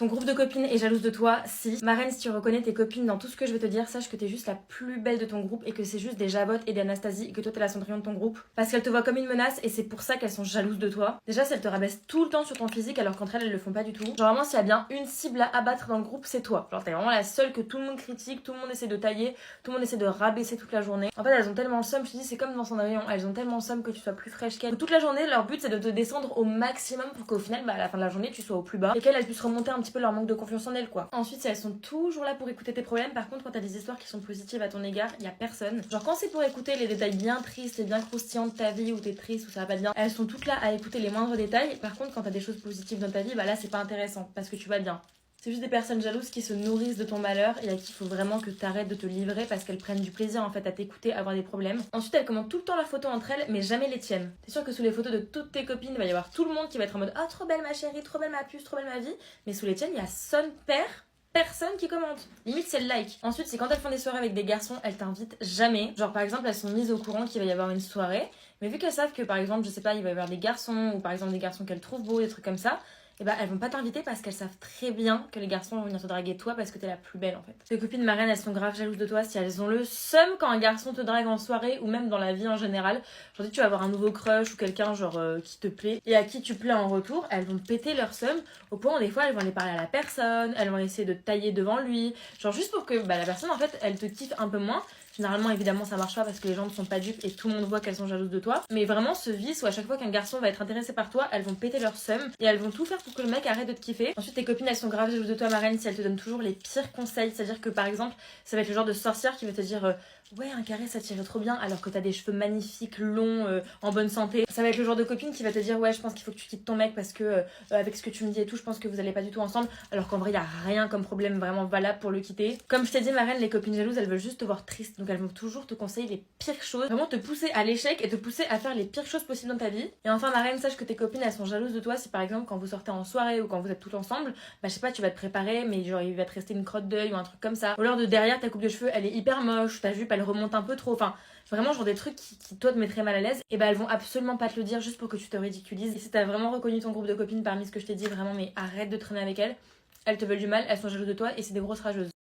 Ton groupe de copines est jalouse de toi? Si. Marraine, si tu reconnais tes copines dans tout ce que je vais te dire, sache que t'es juste la plus belle de ton groupe et que c'est juste des Jabottes et des Anastasie et que toi t'es la Cendrillon de ton groupe. Parce qu'elles te voient comme une menace et c'est pour ça qu'elles sont jalouses de toi. Déjà, si elles te rabaissent tout le temps sur ton physique alors qu'entre elles le font pas du tout. Genre vraiment, s'il y a bien une cible à abattre dans le groupe, c'est toi. Genre t'es vraiment la seule que tout le monde critique, tout le monde essaie de tailler, tout le monde essaie de rabaisser toute la journée. En fait, elles ont tellement le seum, je te dis, c'est comme dans Cendrillon, elles ont tellement le seum que tu sois plus fraîche qu'elles. Toute la journée, leur but c'est de te descendre au maximum pour qu'au final, à la fin de la journée, tu sois au plus bas et qu'elles puissent remonter un petit peu leur manque de confiance en elles, quoi. Ensuite, si elles sont toujours là pour écouter tes problèmes, par contre, quand t'as des histoires qui sont positives à ton égard, y a personne. Genre, quand c'est pour écouter les détails bien tristes et bien croustillants de ta vie, où t'es triste, où ça va pas bien, elles sont toutes là à écouter les moindres détails. Par contre, quand t'as des choses positives dans ta vie, là, c'est pas intéressant parce que tu vas bien. C'est juste des personnes jalouses qui se nourrissent de ton malheur et à qui il faut vraiment que t'arrêtes de te livrer parce qu'elles prennent du plaisir en fait à t'écouter, à avoir des problèmes. Ensuite, elles commentent tout le temps leurs photos entre elles, mais jamais les tiennes. T'es sûr que sous les photos de toutes tes copines, il va y avoir tout le monde qui va être en mode oh trop belle ma chérie, trop belle ma puce, trop belle ma vie, mais sous les tiennes, il y a son père. Personne qui commente. Limite, c'est le like. Ensuite, c'est quand elles font des soirées avec des garçons, elles t'invitent jamais. Genre, par exemple, elles sont mises au courant qu'il va y avoir une soirée. Mais vu qu'elles savent que, par exemple, je sais pas, il va y avoir des garçons, ou par exemple des garçons qu'elles trouvent beaux, des trucs comme ça, et elles vont pas t'inviter parce qu'elles savent très bien que les garçons vont venir te draguer toi parce que t'es la plus belle en fait. Tes copines marraines, elles sont grave jalouses de toi si elles ont le seum quand un garçon te drague en soirée ou même dans la vie en général. Genre tu vas avoir un nouveau crush ou quelqu'un genre qui te plaît et à qui tu plais en retour, elles vont péter leur seum au point où des fois elles vont aller parler à la personne, elles vont essayer de te tailler devant lui, genre juste pour que la personne en fait elle te kiffe un peu moins. Généralement, évidemment, ça marche pas parce que les gens ne sont pas dupes et tout le monde voit qu'elles sont jalouses de toi. Mais vraiment, ce vice où à chaque fois qu'un garçon va être intéressé par toi, elles vont péter leur seum et elles vont tout faire pour que le mec arrête de te kiffer. Ensuite, tes copines, elles sont grave jalouses de toi, marraine, si elles te donnent toujours les pires conseils. C'est-à-dire que par exemple, ça va être le genre de sorcière qui va te dire ouais, un carré ça tirait trop bien alors que t'as des cheveux magnifiques, longs, en bonne santé. Ça va être le genre de copine qui va te dire ouais, je pense qu'il faut que tu quittes ton mec parce que avec ce que tu me dis et tout, je pense que vous allez pas du tout ensemble. Alors qu'en vrai, y a rien comme problème vraiment valable pour le quitter. Comme je t'ai dit, marraine, les copines jalouses, elles veulent juste te voir triste. Donc elles vont toujours te conseiller les pires choses. Vraiment te pousser à l'échec et te pousser à faire les pires choses possibles dans ta vie. Et enfin, marraine, sache que tes copines, elles sont jalouses de toi si par exemple, quand vous sortez en soirée ou quand vous êtes toutes ensemble, je sais pas, tu vas te préparer, mais genre il va te rester une crotte d'œil ou un truc comme ça. Ou alors de derrière, ta coupe de cheveux, elle est hyper moche, ta jupe, elle remonte un peu trop. Enfin, vraiment, genre des trucs qui toi te mettraient mal à l'aise, et elles vont absolument pas te le dire juste pour que tu te ridiculises. Et si t'as vraiment reconnu ton groupe de copines parmi ce que je t'ai dit, vraiment, mais arrête de traîner avec elles. Elles te veulent du mal, elles sont jalouses de toi et c'est des grosses rageuses.